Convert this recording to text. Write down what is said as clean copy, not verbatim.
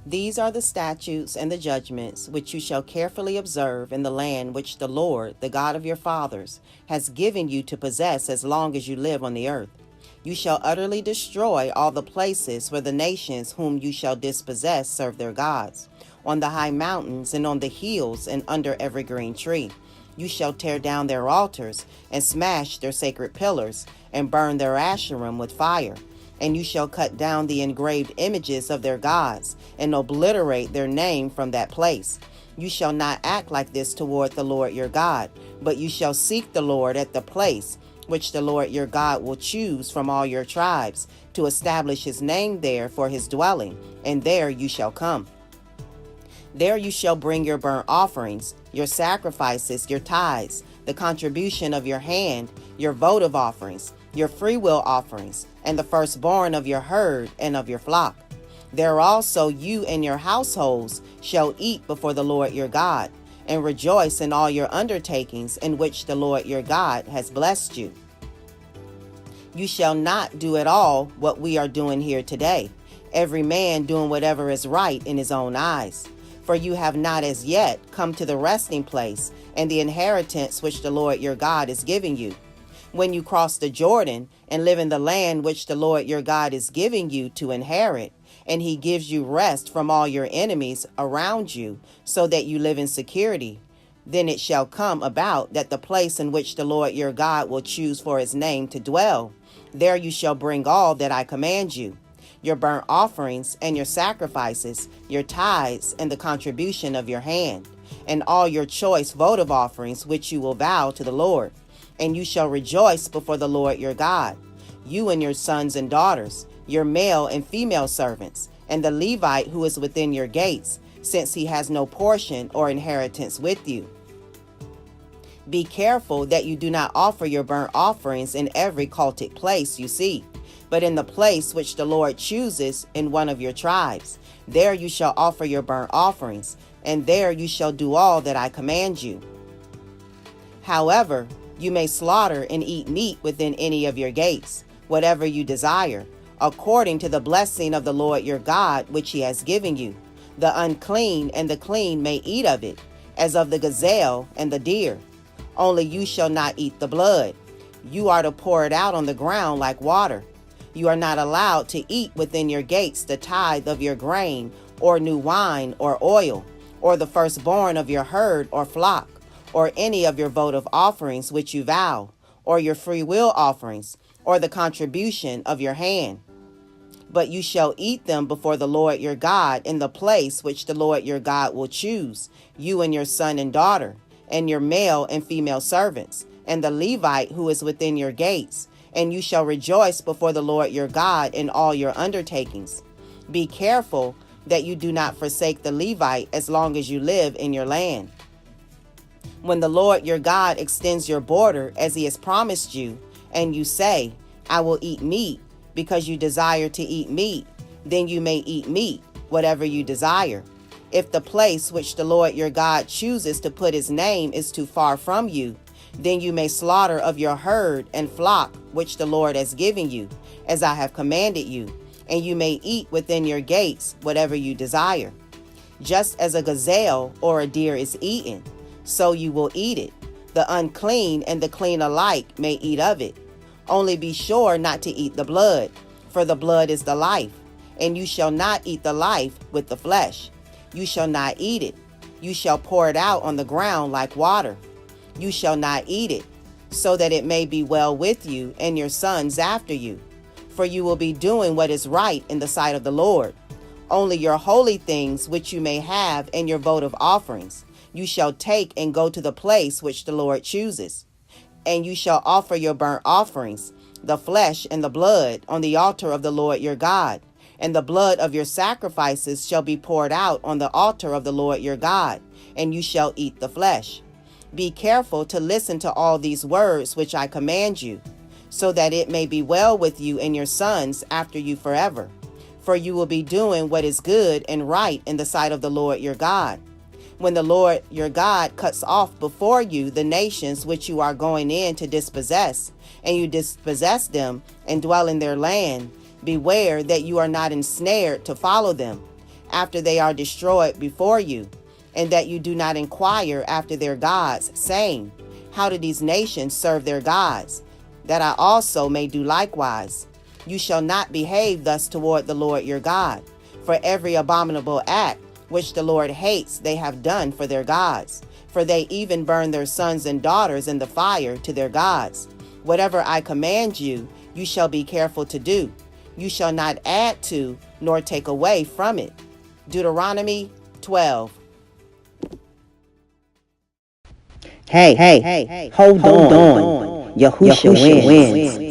These are the statutes and the judgments which you shall carefully observe in the land which the Lord, the God of your fathers, has given you to possess as long as you live on the earth. You shall utterly destroy all the places where the nations whom you shall dispossess serve their gods, on the high mountains and on the hills and under every green tree. You shall tear down their altars and smash their sacred pillars and burn their Asherim with fire. And you shall cut down the engraved images of their gods and obliterate their name from that place. You shall not act like this toward the Lord your God, but you shall seek the Lord at the place which the Lord your God will choose from all your tribes to establish his name there for his dwelling, and there you shall come. There you shall bring your burnt offerings, your sacrifices, your tithes, the contribution of your hand, your votive offerings, your freewill offerings, and the firstborn of your herd and of your flock. There also you and your households shall eat before the Lord your God, and rejoice in all your undertakings in which the Lord your God has blessed you. You shall not do at all what we are doing here today, every man doing whatever is right in his own eyes. For you have not as yet come to the resting place and the inheritance which the Lord your God is giving you. When you cross the Jordan and live in the land which the Lord your God is giving you to inherit, and he gives you rest from all your enemies around you, so that you live in security, then it shall come about that the place in which the Lord your God will choose for his name to dwell, there you shall bring all that I command you, your burnt offerings and your sacrifices, your tithes and the contribution of your hand, and all your choice votive offerings which you will vow to the Lord. And you shall rejoice before the Lord your God, you and your sons and daughters, your male and female servants, and the Levite who is within your gates, since he has no portion or inheritance with you. Be careful that you do not offer your burnt offerings in every cultic place you see, but in the place which the Lord chooses in one of your tribes. There you shall offer your burnt offerings, and there you shall do all that I command you. However, you may slaughter and eat meat within any of your gates, whatever you desire, according to the blessing of the Lord your God, which he has given you. The unclean and the clean may eat of it, as of the gazelle and the deer. Only you shall not eat the blood. You are to pour it out on the ground like water. You are not allowed to eat within your gates the tithe of your grain, or new wine, or oil, or the firstborn of your herd or flock, or any of your votive offerings which you vow, or your freewill offerings, or the contribution of your hand. But you shall eat them before the Lord your God in the place which the Lord your God will choose, you and your son and daughter, and your male and female servants, and the Levite who is within your gates, and you shall rejoice before the Lord your God in all your undertakings. Be careful that you do not forsake the Levite as long as you live in your land. When the Lord your God extends your border as he has promised you, and you say, I will eat meat, because you desire to eat meat, then you may eat meat, whatever you desire. If the place which the Lord your God chooses to put his name is too far from you, then you may slaughter of your herd and flock which the Lord has given you, as I have commanded you, and you may eat within your gates whatever you desire. Just as a gazelle or a deer is eaten, so you will eat it. The unclean and the clean alike may eat of it. Only be sure not to eat the blood, for the blood is the life, and you shall not eat the life with the flesh. You shall not eat it. You shall pour it out on the ground like water. You shall not eat it, so that it may be well with you and your sons after you. For you will be doing what is right in the sight of the Lord. Only your holy things which you may have and your votive offerings, you shall take and go to the place which the Lord chooses. And you shall offer your burnt offerings, the flesh and the blood, on the altar of the Lord your God. And the blood of your sacrifices shall be poured out on the altar of the Lord your God, and you shall eat the flesh. Be careful to listen to all these words which I command you, so that it may be well with you and your sons after you forever. For you will be doing what is good and right in the sight of the Lord your God. When the Lord your God cuts off before you the nations which you are going in to dispossess, and you dispossess them and dwell in their land, beware that you are not ensnared to follow them. after they are destroyed before you, and that you do not inquire after their gods, saying, how do these nations serve their gods, that I also may do likewise? You shall not behave thus toward the Lord your God, for every abominable act which the Lord hates they have done for their gods, for they even burn their sons and daughters in the fire to their gods. Whatever I command you, you shall be careful to do. You shall not add to nor take away from it. Deuteronomy 12. Hey, hold on. Yahusha wins.